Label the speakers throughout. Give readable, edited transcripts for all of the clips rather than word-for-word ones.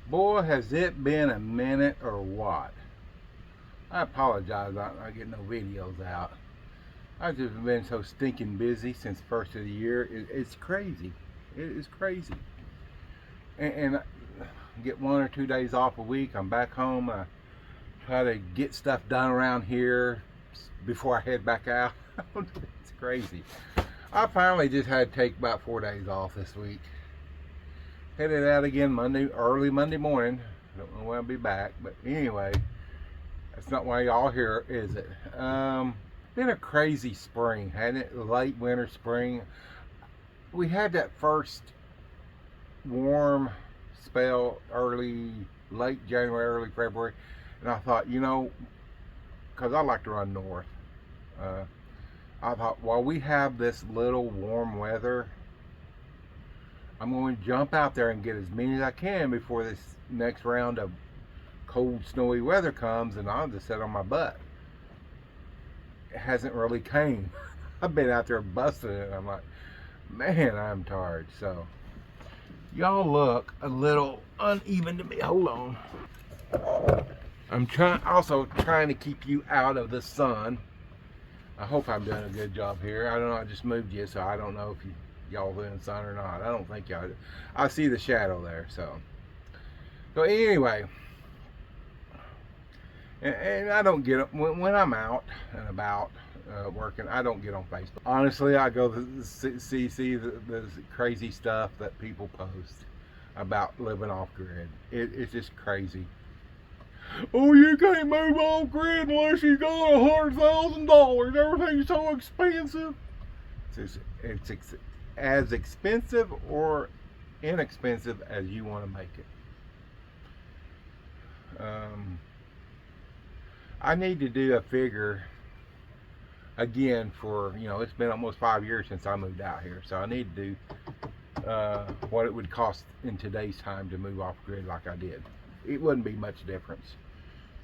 Speaker 1: Boy, has it been a minute or what? I apologize, I'm not getting no videos out. I've just been so stinking busy since first of the year. It's crazy. It is crazy. And I get 1 or 2 days off a week. I'm back home. I try to get stuff done around here before I head back out. It's crazy. I finally just had to take about 4 days off this week. Headed out again early Monday morning. Don't know when I'll be back, but anyway, that's not why y'all here, is it? Been a crazy spring, hadn't it? Late winter, spring. We had that first warm spell late January, early February, and I thought, because I like to run north, I thought, while we have this little warm weather, I'm going to jump out there and get as many as I can before this next round of cold, snowy weather comes, and I'll just sit on my butt. It hasn't really came. I've been out there busting it, and I'm like, man, I'm tired. So, y'all look a little uneven to me. Hold on. I'm also trying to keep you out of the sun. I hope I'm doing a good job here. I don't know, I just moved you, so I don't know if y'all in the sun or not. I don't think y'all do. I see the shadow there, so anyway, and I don't get when I'm out and about working. I don't get on Facebook. Honestly, I go to see the crazy stuff that people post about living off grid. It's just crazy. Oh, you can't move off grid unless you got $100,000. Everything's so expensive. It's as expensive or inexpensive as you want to make it. I need to do a figure again for, it's been almost 5 years since I moved out here, so I need to do what it would cost in today's time to move off grid like I did. It wouldn't be much difference.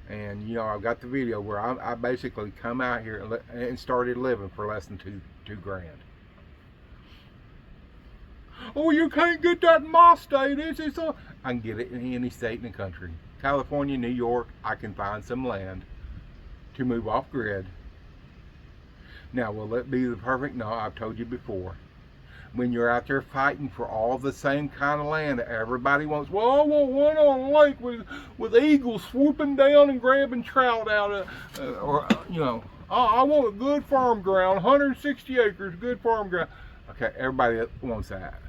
Speaker 1: And I've got the video where I basically come out here and started living for less than two grand. Oh, you can't get that in my state. I can get it in any state in the country. California, New York, I can find some land to move off grid. Now, will it be the perfect? No, I've told you before. When you're out there fighting for all the same kind of land that everybody wants, well, I want one on a lake with eagles swooping down and grabbing trout out of, I want a good farm ground, 160 acres, good farm ground. Okay, everybody wants that.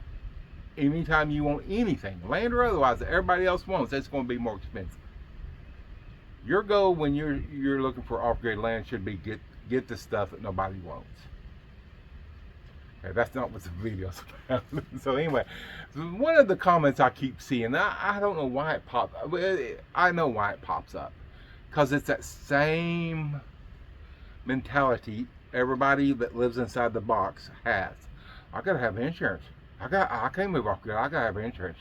Speaker 1: Anytime you want anything, land or otherwise, that everybody else wants, that's going to be more expensive. Your goal when you're looking for off-grid land should be get the stuff that nobody wants. Okay, that's not what the video's about. So anyway, one of the comments I keep seeing, I don't know why it pops up. I know why it pops up. Because it's that same mentality everybody that lives inside the box has. I gotta have insurance. I can't move off grid. I gotta have insurance.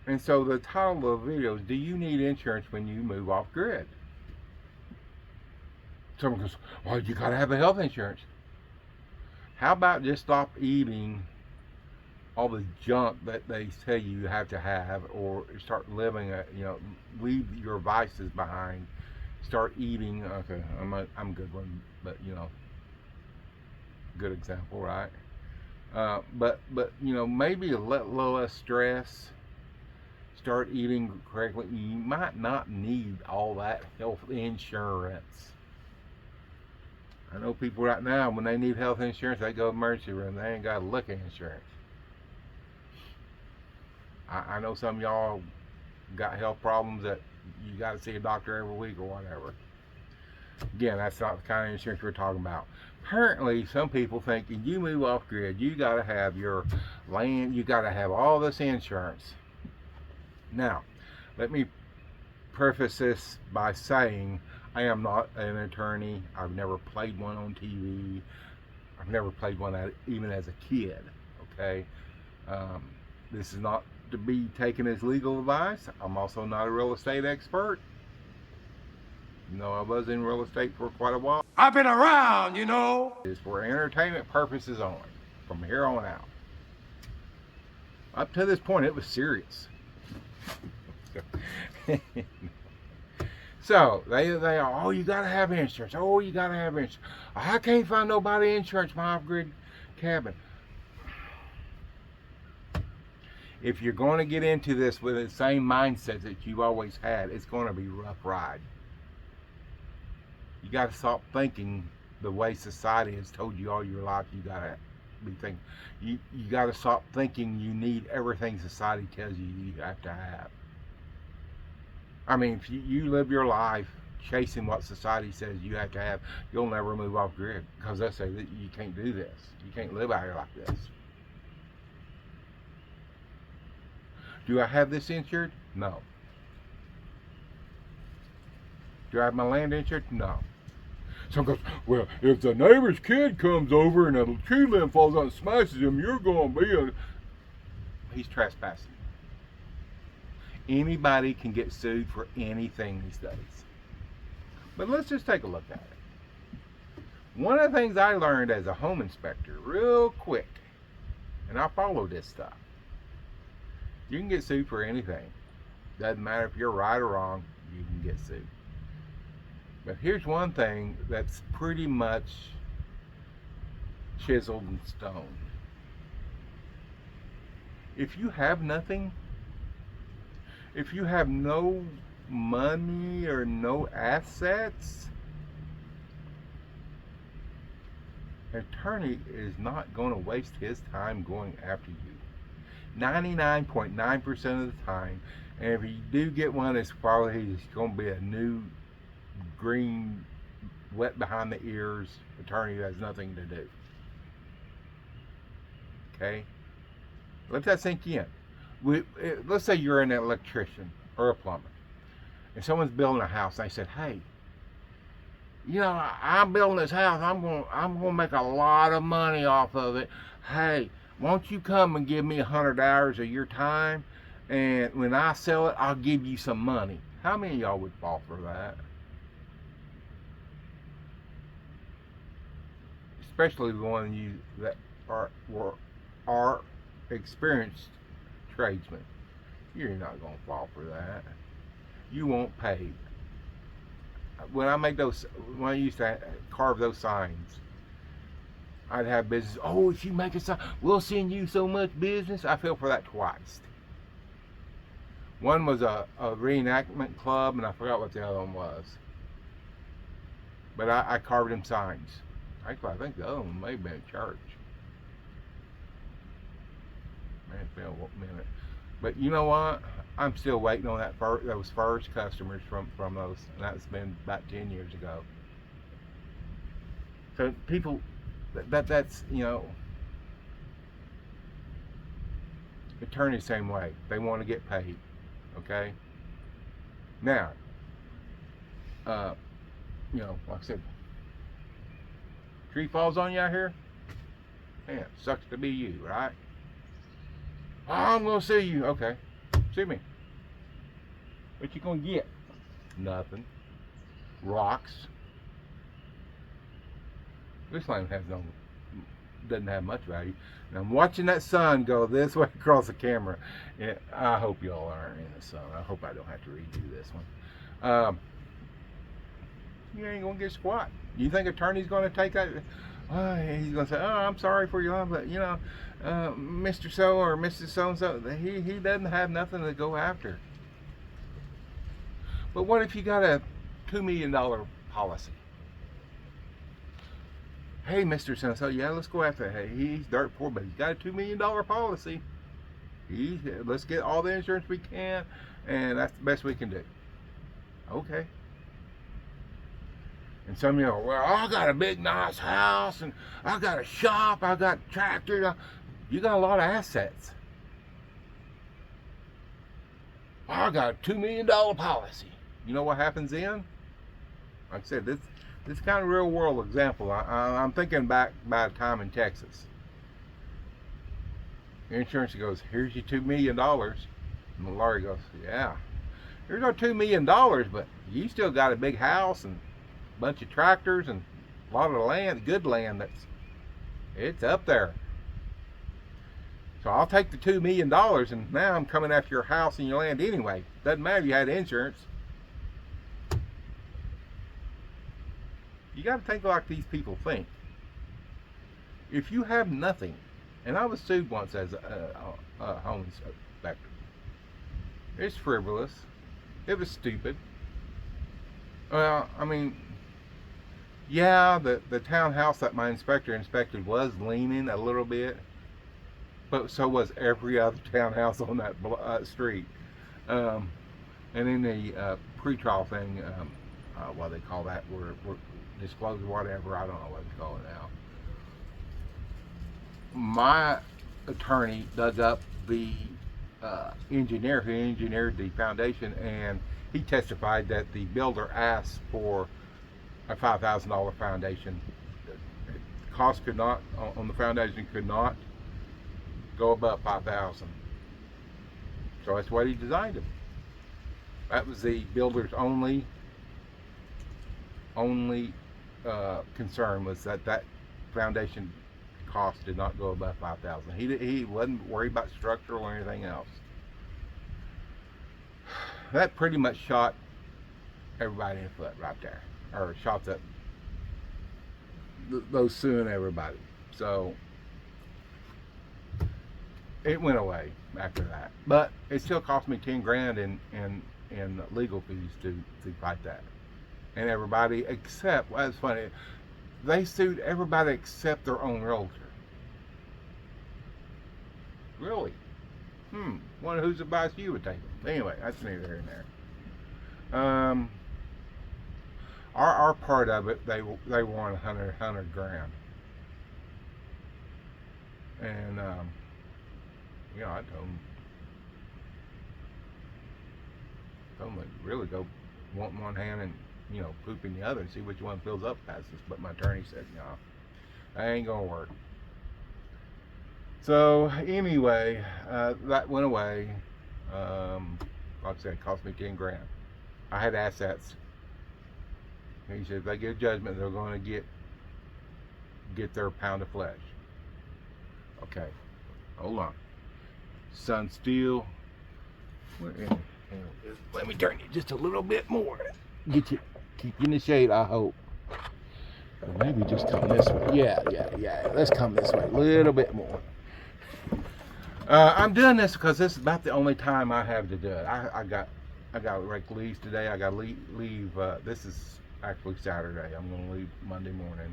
Speaker 1: And so the title of the video is, do you need insurance when you move off grid? Someone goes, well, you gotta have a health insurance. How about just stop eating all the junk that they tell you have to have, or start living leave your vices behind. Start eating. Okay, I'm a good one, but good example, right? But maybe a little less stress. Start eating correctly. You might not need all that health insurance. I know people right now, when they need health insurance, they go to the emergency room. They ain't got a lick of insurance. I know some of y'all got health problems that you got to see a doctor every week or whatever. Again, that's not the kind of insurance we're talking about. Apparently, some people think if you move off grid, you got to have your land, you got to have all this insurance. Now, let me preface this by saying I am not an attorney. I've never played one on TV. I've never played one even as a kid. Okay, this is not to be taken as legal advice. I'm also not a real estate expert. I was in real estate for quite a while.
Speaker 2: I've been around,
Speaker 1: It's for entertainment purposes only, from here on out. Up to this point, it was serious. So they are, oh, you gotta have insurance. Oh, you gotta have insurance. I can't find nobody insurance my off-grid cabin. If you're going to get into this with the same mindset that you've always had, it's going to be a rough ride. You got to stop thinking the way society has told you all your life. You got to be thinking. You got to stop thinking you need everything society tells you have to have. I mean, if you live your life chasing what society says you have to have, you'll never move off grid, because they say that you can't do this. You can't live out here like this. Do I have this insured? No. Do I have my land insured? No. Someone goes, well, if the neighbor's kid comes over and a tree limb falls out and smashes him, you're going to be a... He's trespassing. Anybody can get sued for anything these days. But let's just take a look at it. One of the things I learned as a home inspector real quick, and I follow this stuff, you can get sued for anything. Doesn't matter if you're right or wrong, you can get sued. But here's one thing that's pretty much chiseled in stone. If you have nothing, if you have no money or no assets, an attorney is not going to waste his time going after you. 99.9% of the time, and if you do get one, it's probably going to be a new green, wet behind the ears attorney who has nothing to do. Okay? Let that sink in. Let's say you're an electrician or a plumber, and someone's building a house, and they said, hey, you know, I'm building this house, I'm gonna make a lot of money off of it. Hey, won't you come and give me 100 hours of your time, and when I sell it, I'll give you some money? How many of y'all would fall for that? Especially the one you that are experienced tradesmen. You're not going to fall for that. You won't pay. When I used to carve those signs, I'd have business. Oh, if you make a sign, we'll send you so much business. I fell for that twice. One was a reenactment club, and I forgot what the other one was. But I carved them signs. Actually, I think the other one may have been a church. Man, it's been a minute. But you know what? I'm still waiting on those first customers from those, and that's been about 10 years ago. So people, that's, you know, attorneys same way. They want to get paid. Okay? Now, you know, like I said, tree falls on you out here, man, sucks to be you, right? Oh, I'm gonna sue you. Okay, sue me. What you gonna get? Nothing. Rocks. This land doesn't have much value. And I'm watching that sun go this way across the camera. And I hope y'all aren't in the sun. I hope I don't have to redo this one. You ain't gonna get squat. You think attorney's gonna take that? He's gonna say, "Oh, I'm sorry for your life, but you know, Mr. So or Mrs. So and so, he doesn't have nothing to go after." But what if you got a $2 million policy? Hey, Mr. So and so, yeah, let's go after. Hey, he's dirt poor, but he's got a $2 million policy. Let's get all the insurance we can, and that's the best we can do. Okay. And some of you are, well, I got a big nice house, and I got a shop, I got a tractor. You got a lot of assets. I got a $2 million policy. You know what happens then? Like I said, this kind of real world example. I'm thinking back by a time in Texas. The insurance goes, here's your $2 million. And the lawyer goes, yeah, here's our $2 million, but you still got a big house and a bunch of tractors and a lot of land, good land, it's up there. So I'll take the $2 million, and now I'm coming after your house and your land anyway. Doesn't matter if you had insurance. You got to think like these people think. If you have nothing, and I was sued once as a home inspector. It's frivolous. It was stupid. Well, I mean, yeah, the townhouse that my inspector inspected was leaning a little bit, but so was every other townhouse on that street. And in the pre-trial thing, what they call that, we're disclosure, whatever, I don't know what they call it now. My attorney dug up the engineer who engineered the foundation, and he testified that the builder asked for a $5,000 foundation. The cost could not, on the foundation, could not go above $5,000. So that's what he designed it. That was the builder's only concern, was that foundation cost did not go above $5,000. He wasn't worried about structural or anything else. That pretty much shot everybody in the foot right there, or shot those suing everybody. So it went away after that, but it still cost me 10 grand in legal fees to fight that. And everybody except, well, it's funny, they sued everybody except their own realtor. Really? Wonder whose advice you would take. Anyway, that's neither here nor there. Our part of it, they won 100 grand. And you know, I told them to really go want one hand and, you know, poop in the other and see which one fills up fastest. But my attorney said, no, that ain't gonna work. So anyway, that went away. Like I said, it cost me 10 grand. I had assets. And he said if they get a judgment, they're going to get their pound of flesh. Okay, hold on. Sun still. Let me turn you just a little bit more. Get you, keep you in the shade, I hope. Or maybe just come this way. Yeah. Let's come this way a little bit more. I'm doing this because this is about the only time I have to do it. I got rake leaves today. I got to leave. This is actually Saturday. I'm going to leave Monday morning.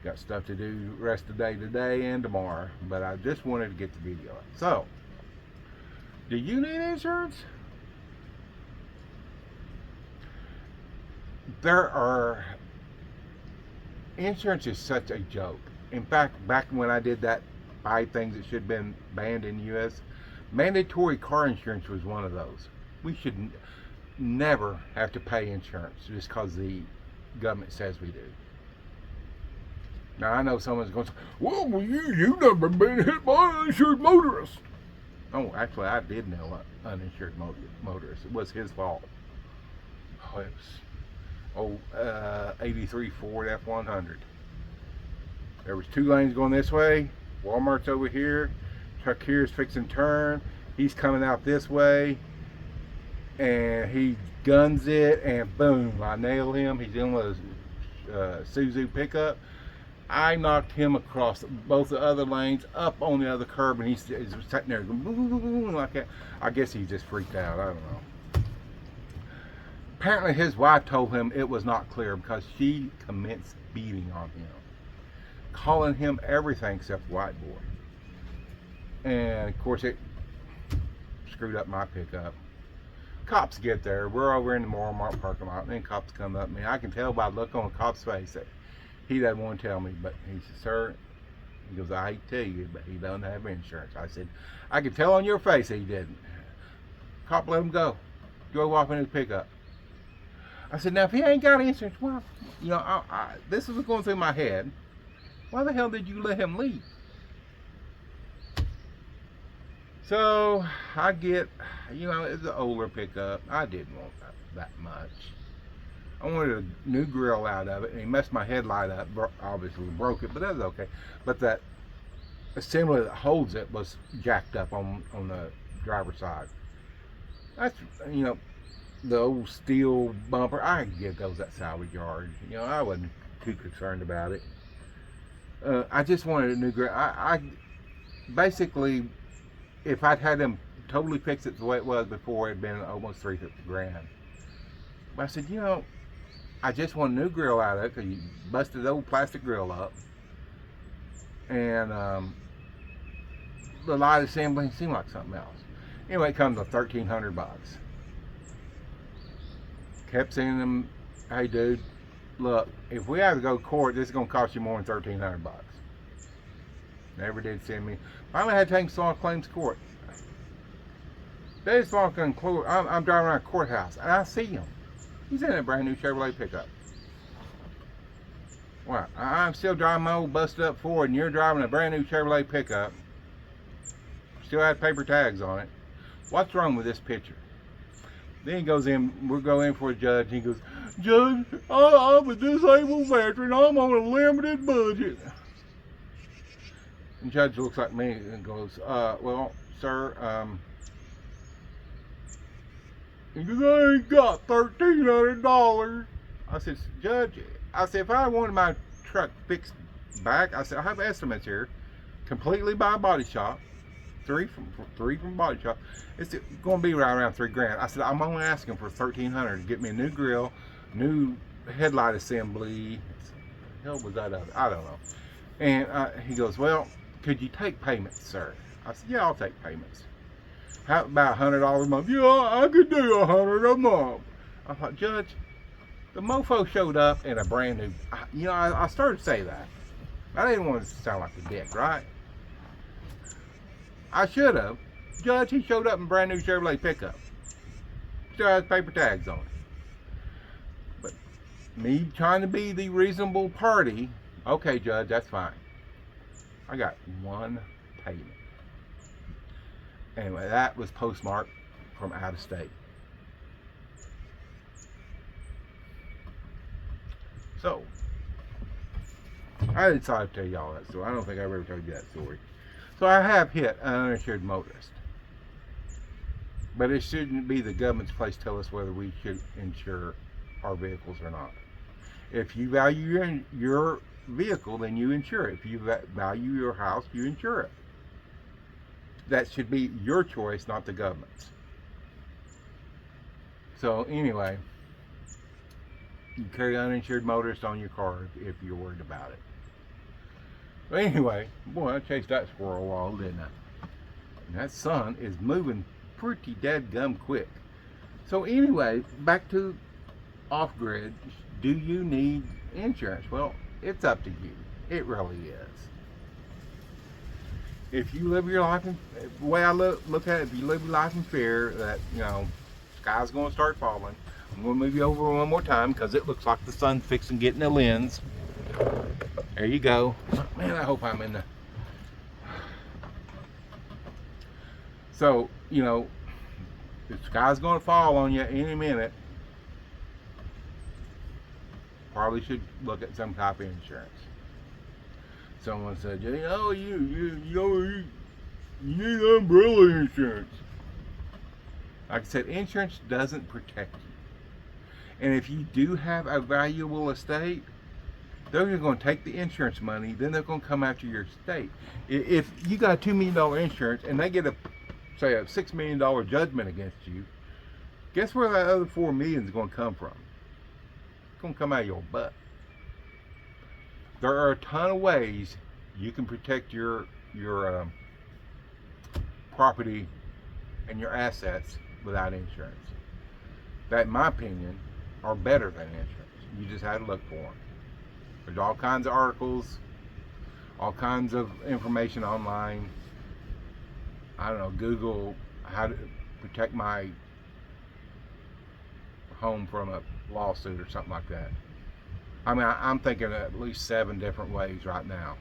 Speaker 1: Got stuff to do the rest of the day today and tomorrow. But I just wanted to get the video out. So, do you need insurance? Insurance is such a joke. In fact, back when I did that 5 things that should have been banned in the U.S., mandatory car insurance was one of those. We should never have to pay insurance just because the government says we do. Now, I know someone's going to say, well, you've never been hit by an uninsured motorist. Oh, actually, I did know an uninsured motorist. It was his fault. Oh, it was 83 Ford F100. There was 2 lanes going this way. Walmart's over here. Truck here is fixing to turn. He's coming out this way. And he guns it, and boom, I nailed him. He's in with a Suzu pickup. I knocked him across both the other lanes, up on the other curb, and he's sitting there going boom, boom, boom, like that. I guess he just freaked out. I don't know. Apparently his wife told him it was not clear because she commenced beating on him, calling him everything except white boy. And of course it screwed up my pickup. Cops get there. We're over in the Walmart parking lot, and then cops come up to me. I can tell by the look on the cop's face that he doesn't want to tell me, but he said, sir, he goes, I hate to tell you, but he doesn't have insurance. I said, I can tell on your face that he didn't. Cop let him go. Drove off in his pickup. I said, now if he ain't got insurance, well, you know, this was going through my head. Why the hell did you let him leave? So I get, you know, it's an older pickup. I didn't want that much. I wanted a new grill out of it, and he messed my headlight up. Obviously broke it, but that's okay. But that assembly that holds it was jacked up on the driver's side. That's, you know, the old steel bumper. I could get those at salvage yard. You know, I wasn't too concerned about it. I just wanted a new grill. I basically, if I'd had them totally fix it the way it was before, it'd been almost 3 grand. But I said, you know, I just want a new grill out of it because you busted the old plastic grill up, and the light assembly seemed like something else. Anyway, it comes to $1,300. Kept saying to them, hey dude, look, if we have to go to court, this is going to cost you more than $1,300. Never did send me. Finally had to take small claims court. They just walk in court. I'm driving around the courthouse and I see him. He's in a brand new Chevrolet pickup. Well, I'm still driving my old busted up Ford and you're driving a brand new Chevrolet pickup. Still had paper tags on it. What's wrong with this picture? Then he goes in, we'll go in for a judge, and he goes, Judge, I'm a disabled veteran, I'm on a limited budget. And the judge looks at me and goes, well, sir, he goes, I ain't got $1,300. I said, Judge, I said, if I wanted my truck fixed back, I said, I have estimates here, completely by a body shop. Three from body shop. It's going to be right around 3 grand. I said I'm only asking for $1,300 to get me a new grill, new headlight assembly. What the hell was that of? I don't know. And he goes, well, could you take payments, sir? I said, yeah, I'll take payments. How about $100 a month? Yeah, I could do $100 a month. I thought, Judge, the mofo showed up in a brand new. You know, I started to say that. I didn't want to sound like a dick, right? I should have. Judge, he showed up in a brand new Chevrolet pickup. Still has paper tags on it. But me trying to be the reasonable party, okay, Judge, that's fine. I got one payment. Anyway, that was postmarked from out of state. So, I decided to tell y'all that story. I don't think I've ever told you that story. So I have hit an uninsured motorist. But it shouldn't be the government's place to tell us whether we should insure our vehicles or not. If you value your vehicle, then you insure it. If you value your house, you insure it. That should be your choice, not the government's. So anyway, you carry uninsured motorist on your car if you're worried about it. But anyway, boy, I chased that squirrel a while, didn't I? And that sun is moving pretty dadgum quick. So anyway, back to off-grid. Do you need insurance? Well, it's up to you. It really is. If you live your life in, the way I look at it, if you live your life in fear that, you know, sky's going to start falling, I'm going to move you over one more time because it looks like the sun's fixing getting the lens. There you go. Man, I hope I'm in the... So, you know, the sky's going to fall on you any minute. Probably should look at some type of insurance. Someone said, you know, you need umbrella insurance. Like I said, insurance doesn't protect you. And if you do have a valuable estate, they're going to take the insurance money, then they're going to come after your estate. If you got a $2 million insurance and they get say a $6 million judgment against you, guess where that other $4 million is going to come from? It's going to come out of your butt. There are a ton of ways you can protect your property and your assets without insurance. That, in my opinion, are better than insurance. You just had to look for them. There's all kinds of articles, all kinds of information online. I don't know, Google how to protect my home from a lawsuit or something like that. I mean, I'm thinking of at least 7 different ways right now.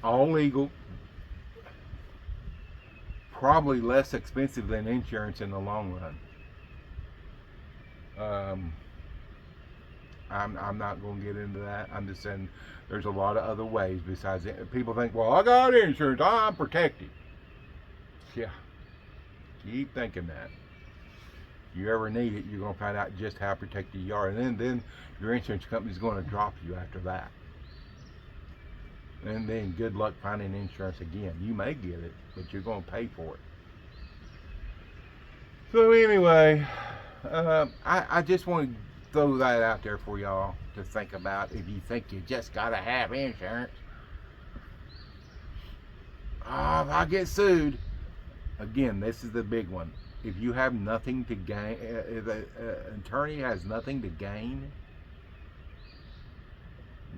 Speaker 1: All legal, probably less expensive than insurance in the long run. I'm not going to get into that. I'm just saying there's a lot of other ways besides it. People think, well, I got insurance, I'm protected. Yeah, keep thinking that. If you ever need it, you're going to find out just how protected you are. And then your insurance company's going to drop you after that. And then good luck finding insurance again. You may get it, but you're going to pay for it. So anyway, I just want to throw that out there for y'all to think about. If you think you just got to have insurance. If I get sued, again, this is the big one. If you have nothing to gain, if an attorney has nothing to gain,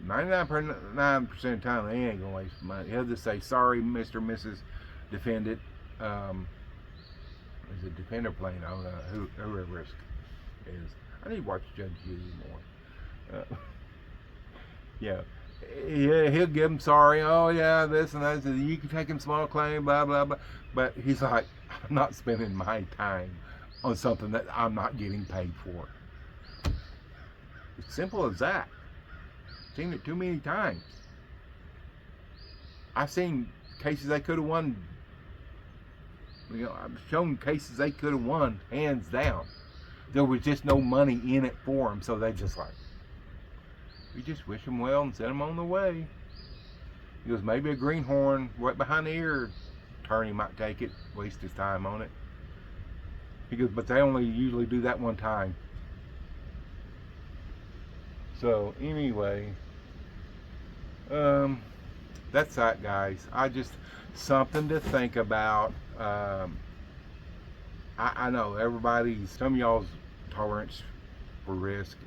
Speaker 1: 99% of the time, they ain't going to waste money. He'll just say, sorry, Mr. and Mrs. Defendant. Is it defender playing? I don't know. Whoever it is. I need to watch Judge Judy more. Yeah. He'll give him sorry. Oh, yeah, this and that. You can take him small claim, blah, blah, blah. But he's like, I'm not spending my time on something that I'm not getting paid for. It's simple as that. Seen it too many times. I've seen cases they could have won. You know, I've shown cases they could have won hands down. There was just no money in it for them, so they just like, we just wish them well and send them on the way. He goes, maybe a greenhorn right behind the ear attorney might take it, waste his time on it. He goes, but they only usually do that one time. So anyway, that's that, guys. Something to think about. I know some of y'all's tolerance for risk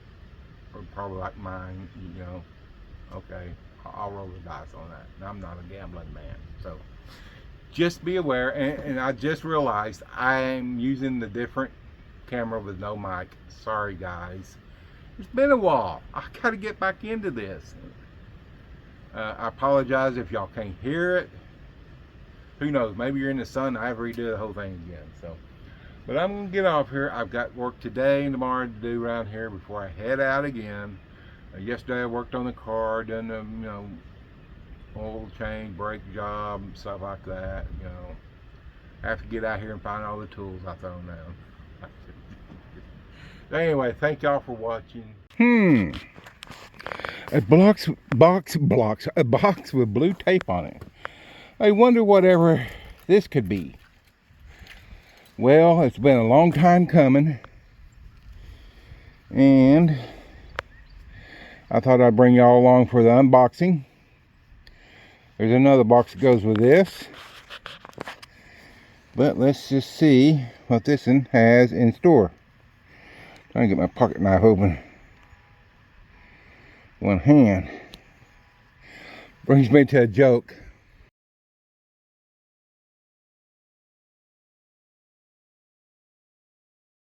Speaker 1: are probably like mine, you know. Okay, I'll roll the dice on that. And I'm not a gambling man, so just be aware. And I just realized I'm using the different camera with no mic. Sorry, guys. It's been a while. I gotta get back into this. I apologize if y'all can't hear it. Who knows? Maybe you're in the sun. I have to redo the whole thing again. So, but I'm gonna get off here. I've got work today and tomorrow to do around here before I head out again. Yesterday I worked on the car, done the oil change, brake job, stuff like that. I have to get out here and find all the tools I thrown down. Anyway, thank y'all for watching. A box with blue tape on it. I wonder whatever this could be. Well, it's been a long time coming, and I thought I'd bring y'all along for the unboxing. There's another box that goes with this, but let's just see what this one has in store. Trying to get my pocket knife open. One hand. Brings me to a joke.